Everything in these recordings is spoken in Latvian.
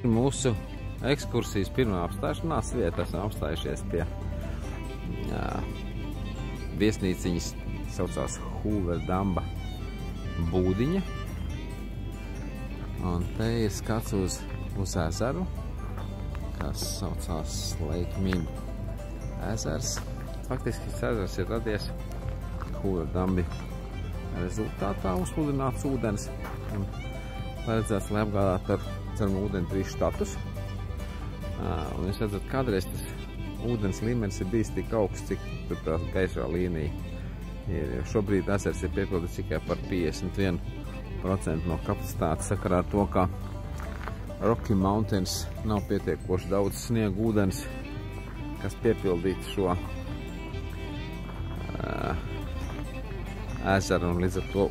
Mūsu ekskursijas pirmā apstāšanās vieta. Esam apstājušies pie viesnīciņas, saucās Hūverdamba būdiņa. Un te ir skats uz ezeru, kas saucās Lake Min ezers. Faktiski šis ezers ir radies Hūverdambi rezultātā uzpludināts ūdens. Un paredzēts, lai apgādātu ar dzeramu ūdeni 3 štatus. Un jūs redzat, kādreiz tas ūdens līmenis ir bijis tik augsts, cik tur tā gaišā līnija ir. Šobrīd ezers ir piepildīts tikai par 51% no kapacitātes sakarā ar to, ka Rocky Mountains nav pietiekoši daudz sniega ūdens, kas piepildītu šo ezeru, un līdz ar to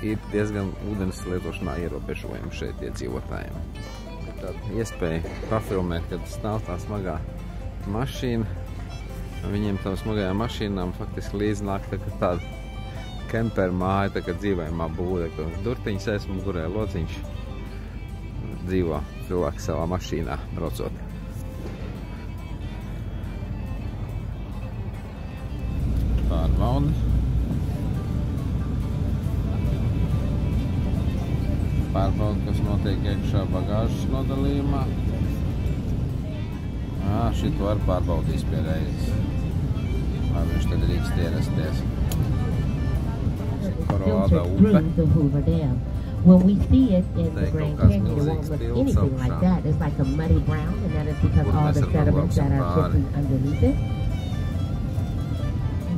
ir diezgan ūdens lietošanā ierobežojumi šeit iedzīvotājiem. Tāda iespēja pafilmēt, kad stāv tā smagā mašīna. Viņiem tam smagajām mašīnām faktiski līdz nāk tāda kemperu māja, tā kā dzīvojamā būde, ka durtiņas aiz mugurē, lociņš, dzīvo cilvēki savā mašīnā braucot. Pārbauda. Pārbauda, kas notiek iekšā bagāžas nodalījumā. Šito var pārbaudīs pie reizes. Vai viņš tad drīkst ierasties. Parāda upe. When we see it in the Grand Canyon, it won't look anything like that. It's like a muddy brown, and that is because all the sediments that are sitting underneath it.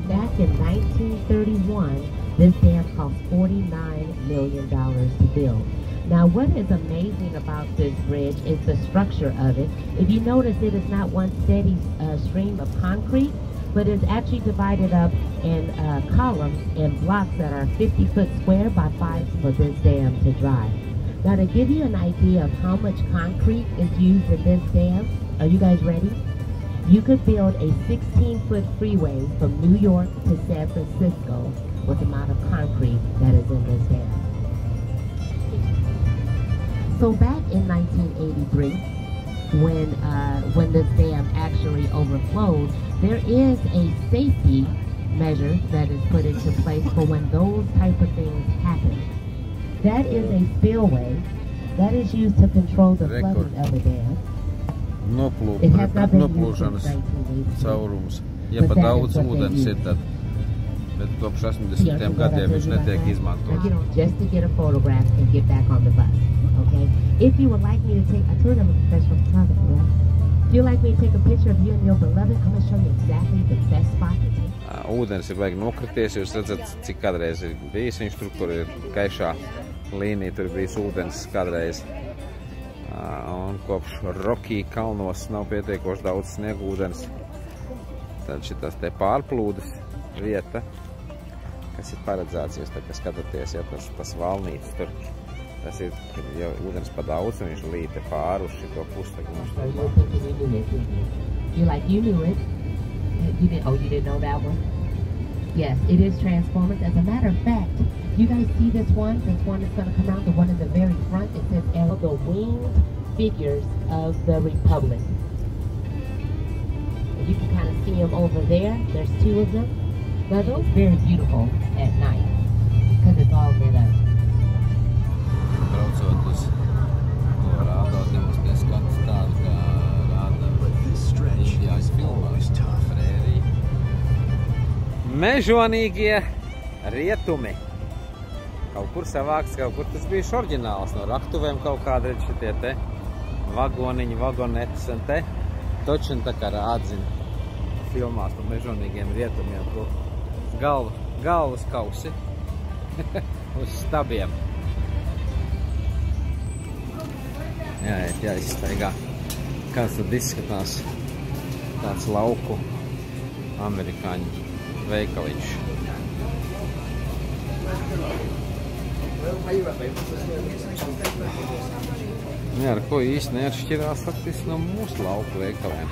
Back in 1931, this dam cost $49 million to build. Now, what is amazing about this bridge is the structure of it. If you notice, it is not one steady stream of concrete, but it's actually divided up in columns and blocks that are 50 foot square by 5 for this dam to dry. Now, to give you an idea of how much concrete is used in this dam, are you guys ready? You could build a 16-foot freeway from New York to San Francisco with the amount of concrete that is in this dam. So back in 1983, when this dam actually overflowed, there is a safety measure that is put into place for when those type of things happen. That is a spillway that is used to control the flooding of the dam. Noplūšanas caurums. Ja pa daudz ūdens ir, tad, bet kopš 80. gadiem viņš netiek izmantots. Just to get a photograph and get back on the bus, okay? If you would like me to take, I told you I'm a professional photographer, right? If you'd like me to take a picture of you and your beloved, I'm going to show you exactly the best spot to take. Ūdens ir baigi nokrities, jūs redzat, cik kādreiz ir bijis viņš tur ir gaišā līnija, tur ir bijis ūdens kādreiz. Un kopš Rocky kalnos nav pietiekoši daudz sniegūdens. Tad šitas te pārplūdes vieta, kas ir paredzēts, jūs tā kā skatāties, ja tas valnīts tur, tas ir, ja ūdens pa daudz, un viņš līte pāri uz šito pusi. You knew it. You didn't know that one? Yes, it is Transformers. As a matter of fact, you guys see this one that's going to come out, the one in the very front. It says the winged figures of the Republic. You can kind of see them over there. There's 2 of them. Now those are very beautiful at night because it's all lit up. Braucot uz to rādā, mums pie skats tādu, kā rāda Indijās filmās, prērija. Mežonīgie rietumi. Kaut kur savāks, kaut kur tas bijuši oriģināls. No raktuvēm kaut kāda redz šitie te vagoniņi, vagonetes un te. Točin tā kā rādzina filmās par mežonīgiem rietumiem, kur galvas kausi uz stabiem. Jāizstaigā. Kāds tad izskatās tāds lauku amerikāņu veikaliņš. Ar ko īsti neatšķirās faktiski no mūsu lauku veikaliem.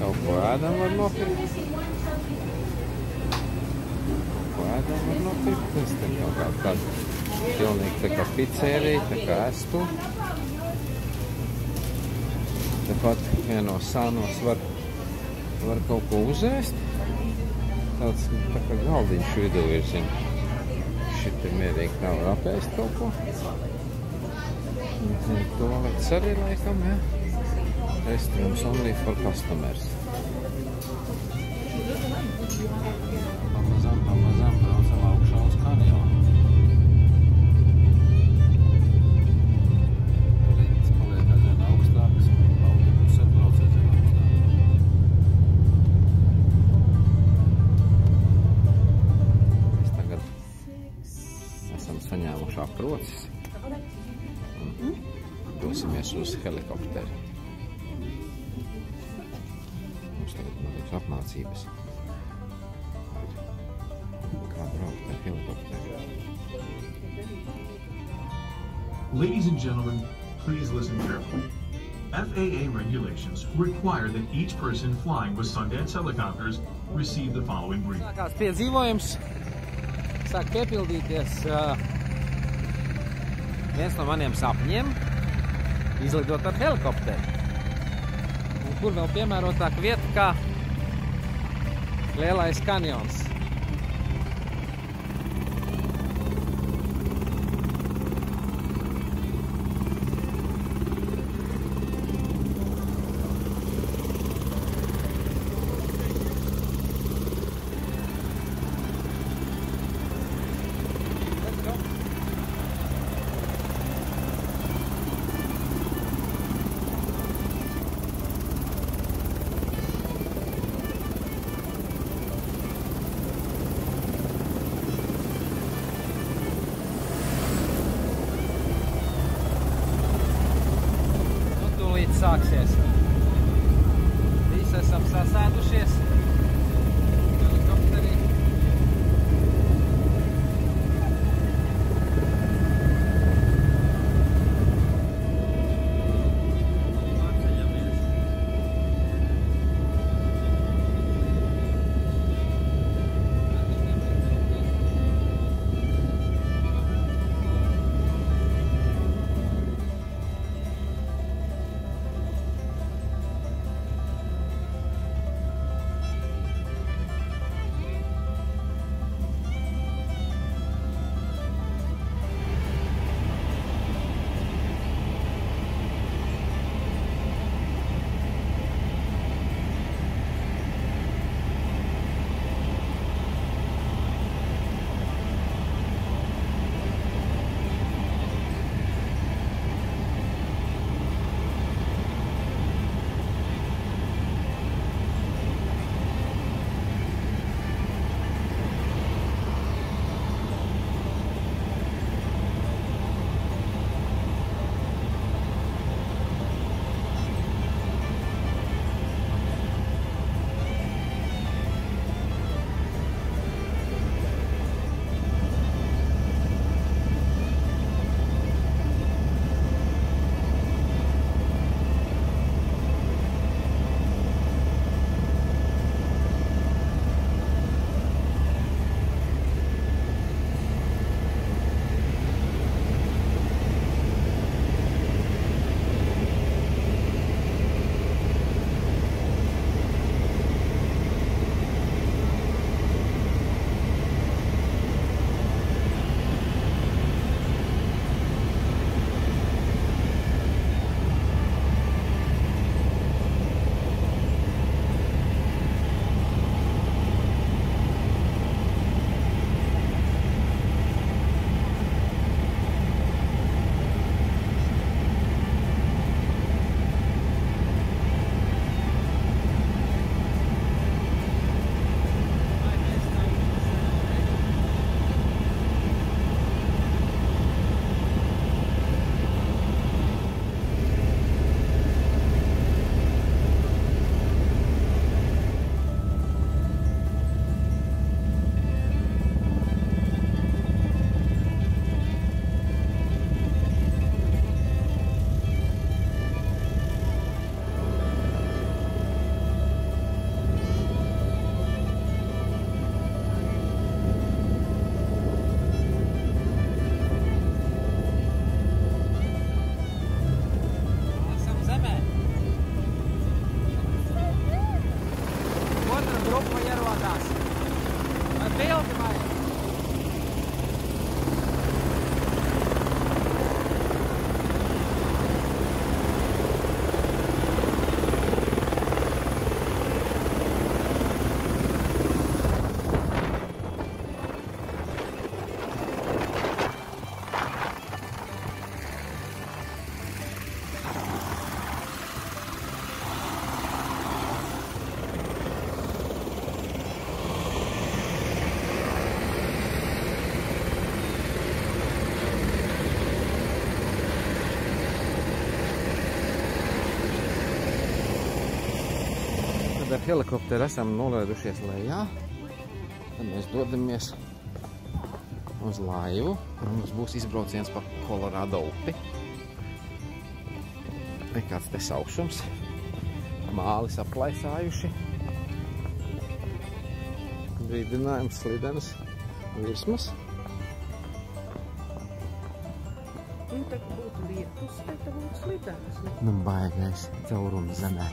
Kaut ko ēdam var nopirkt. Ko ēdam var nopirkt. Tas te kaut kāda pilnīgi tā kā pizzerija, tā kā estu. Tepat vienos sānos var kaut ko uzēst. Tāds tā kā galdiņš vidū ir, šit ir mierīgi tā var apēst kaut ko. Toalets arī laikam, ja? Restaurants only for customers. Pamazām braucam augšā uz kanjonu. Līdz paliek aizvien augstākas, autobus atbrauc aizvien augstāk. Mēs tagad esam saņēmuši aprocis. Dosimies uz helikopteru. Mums tagad notiks apmācības. Kā braukt ar helikopteru. Ladies and gentlemen, please listen carefully. FAA regulations require that each person flying with Sundance helicopters receive the following brief. Kāds piedzīvojums sāk piepildīties. Viens no maniem sapņiem izlidot ar helikopteru. Un kur vēl piemērotāka vieta kā Lielais kanjons. Sāksies. Visi esam sasēdušies helikopterī. helikopteru esam nolaidušies lejā. Tad mēs dodamies uz laivu. Mums būs izbrauciens pa Kolorādo upi. Ir kāds te sausums. Mālis aplaisājuši. Brīdinājums slidenas virsmas. Tā būtu lietus, tad būtu slidenas. Nu, baigais caurums zemē.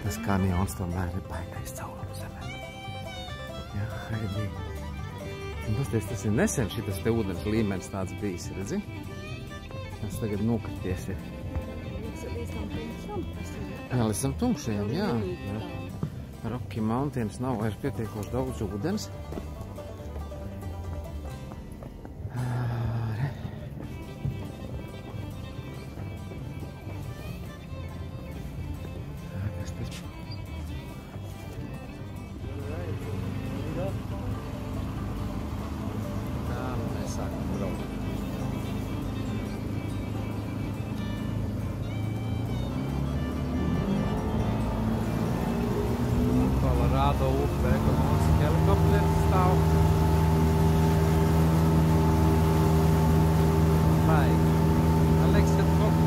Tas kanjons tomēr ir baigais caurums zemē. Jā, Haidī. Un tas ir nesen šitas te ūdens līmenis tāds bijis, redzi? Tas tagad nokrities ir. Jā, līdz tam tumšajam, jā. Rocky Mountains nav vairs pietiekoši daudz ūdens. Kolorādo upe, kur mums helikopteris stāv. Baigi. Man liekas, ka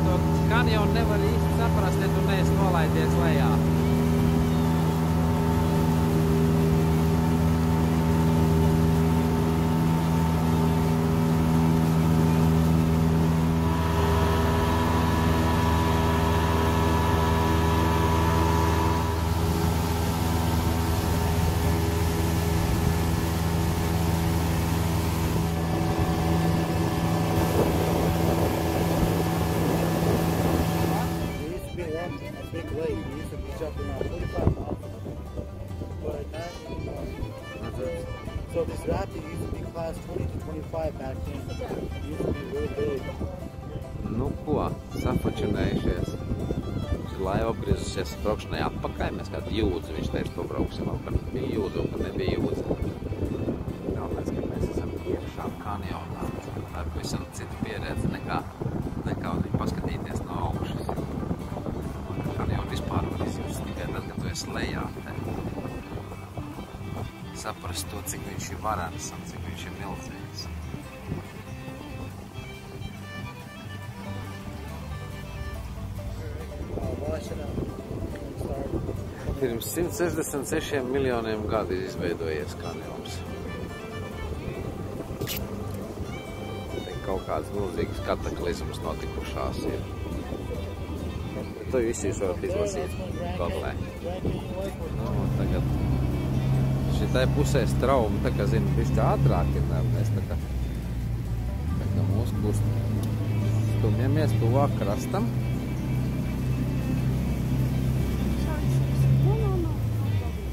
to kanjonu nevar īsti saprast, ja tu neesi nolaidies lejā. So this rapid used to be class 20 to 25 back then. It used to be really big. Nu ko, safočinējušies. Šī laiva apgriezusies braukšanai atpakaļ. Mēs kādu jūdzi, viņš teica, pabrauksim vēl, kad bija jūdzi un kad nebija jūdzi. Galvenais, ka mēs esam iekšā kanjonā. Tā ir pavisam cita pieredze nekā paskatīties no augšas. Kanjonu vispār var izjust tikai tad, kad tu esi lejā. Saprast to, cik viņš ir varens un cik viņš ir milzīgs. Pirms 166 miljoniem gadu izveidojies kanjons. Te kaut kāds milzīgs kataklizms notikušās ir. To visi jūs varat izlasīt Googlē. Nu, tagad šitai pusē straumi, tā kā zinu, bišķi ātrāk ir, mēs tā kā mūsu būs stumjamies tuvāk krastam.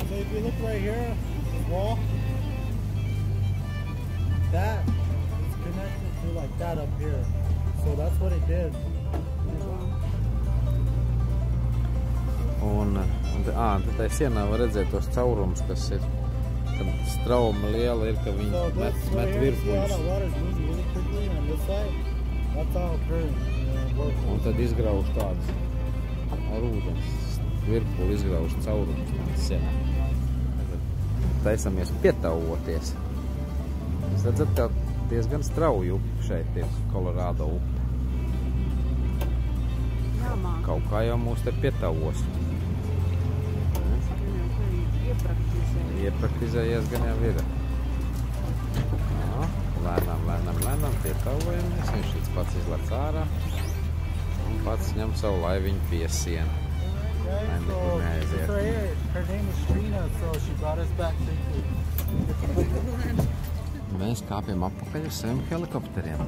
So if you look right here, this wall, that is connected to like that up here. So that's what it did. Un tai sienā var redzēt tos caurumus, kas ir. Kad strauma liela ir, ka viņi met virpuļus. Un tad izgrauž tādus ar ūdens. Virpuļu izgrauž caurumus tādas sienā. Taisamies pietauvoties. Jūs redzat, ka diezgan strauji upi šeit ir Kolorādo upe. Kaut kā jau mūs te pietauvos. Iepraktizējies gan jau ir. Lēnām pietauvojamies. Viņš šis pats izlec ārā un pats ņem savu laiviņu pie sienu. Lai nekur neaiziet. Her name is Trina, so she brought us back safely. Mēs kāpjam atpakaļ uz saviem helikopteriem.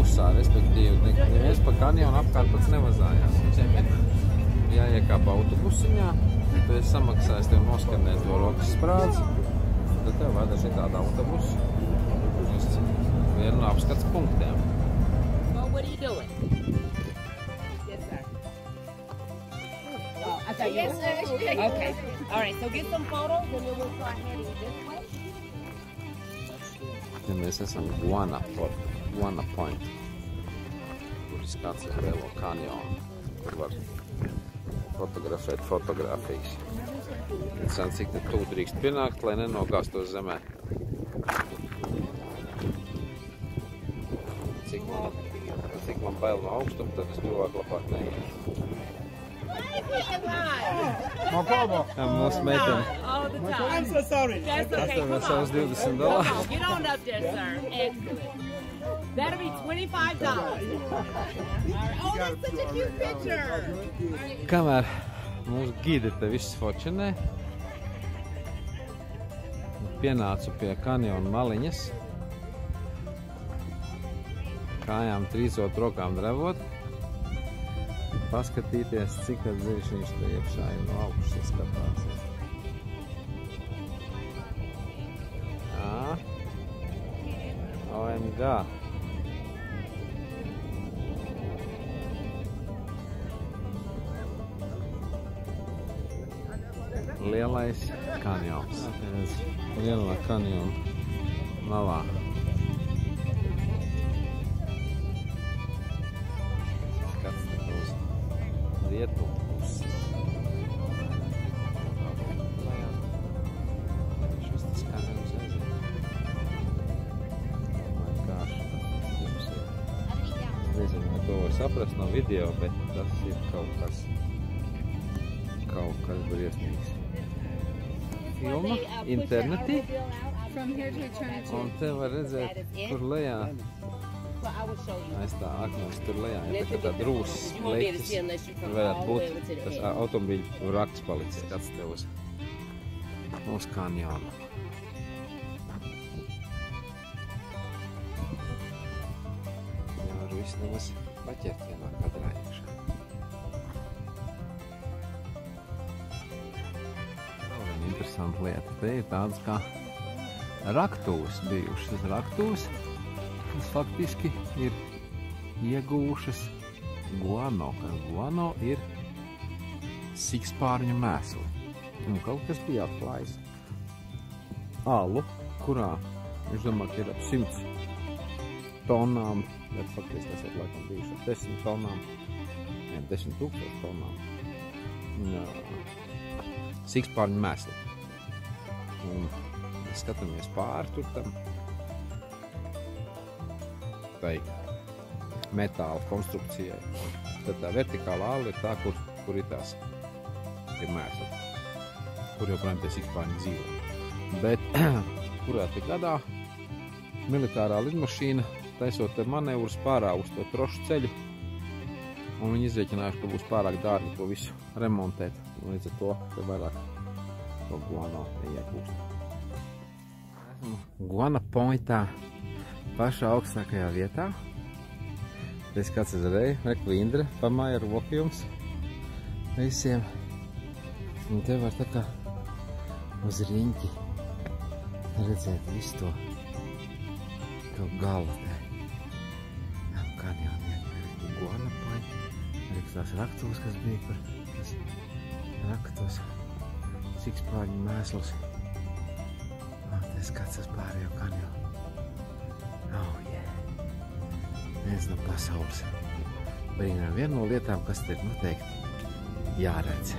klusā, respektīvi, neviens pa kanjonu apkārt pats nevazājās. Viņiem ir jāiekāpa autobusiņā, tu esi samaksājis, tev noskanē to rokas sprādzi, tad tev vada šī tāda autobusu uz vienu no apskats punktiem. Well, what are you doing? Yes, sir. Oh, I thought you were... Okay. All right, so get some photos and then we'll start heading this way. Ja mēs esam Guana Point, kur izskats ir Lielo kanjonu, kur var fotografēt fotogrāfijas. Interesanti, cik te tūd drīkst pienākt, lai nenogāstos zemē. Cik man bail no augstuma, tad es tuvāk labāk neiet. No problem. Mūsu meitene. All the time. I'm so sorry. That's okay. Esam Come savus on. $20. Come on. Get on up there, sir. Excellent. That'll be $25. All right. Oh, that's such a cute picture. Kamēr mūsu gide te viss fočinē, pienācu pie kanjona maliņas, kājām trīsot, rokām drevot, paskatīties, cik tad dziļš viņš te iekšā ir no augšas skatās. OMG! Lielais kanjons. Lielā kanjona malā. Skats te uz rietumu pusi. Šis tas kanjons aiziet. Nezinu, vai to var saprast no video, bet tas ir kaut kas briesmīgs. Filma internetī, un te var redzēt, kur lejā, aiz tā akmens tur lejā, ja tā drūsas leiktis, tur varētu būt tas automobīļu raks palicis. Skats te uz kanjonu. Nevaru visu nemaz paķert vienā kadrā iekšā. Interesanta lieta. Te ir tādas kā raktuves bijušas. Raktuves, kas faktiski ir iegūšas guano. Guano ir sikspārņu mēsli. Un kaut kas bija atklājis alu, kurā, viņš domā, ir ap 100 tonām, bet faktiski tas ir laikam bijuši ap 10 tonām, 10 000 tonām. Sikspārņu mēsli. Un mēs skatāmies pāri tur tam tai metāla konstrukcijai. Tad tā vertikāla āla ir tā, kur ir tās ir mēsli, kur joprojām tie sikspārņi dzīvo. Bet kurā te gadā militārā lidmašīna taisot manevrus pārā uz to trošu ceļu, un viņi izrēķinājuši, ka būs pārāk dārgi to visu remontēt. Un līdz ar to vairāk to guano neiegūst. Esmu Guana Pointā pašā augstākajā vietā. Es kāds izrēju, reku Indre pamāja ar roku jums visiem. Un te var tā kā uz riņķi redzēt visu to galu te. Kanjoni, Guana Point. Arī tās raktuves, kas bija par raktos, sikspārņu mēslus. Te skats uz pārējo kanjonu. Oh, yeah. Viens no pasaules brīnām. Viena no lietām, kas te ir noteikti jāredz.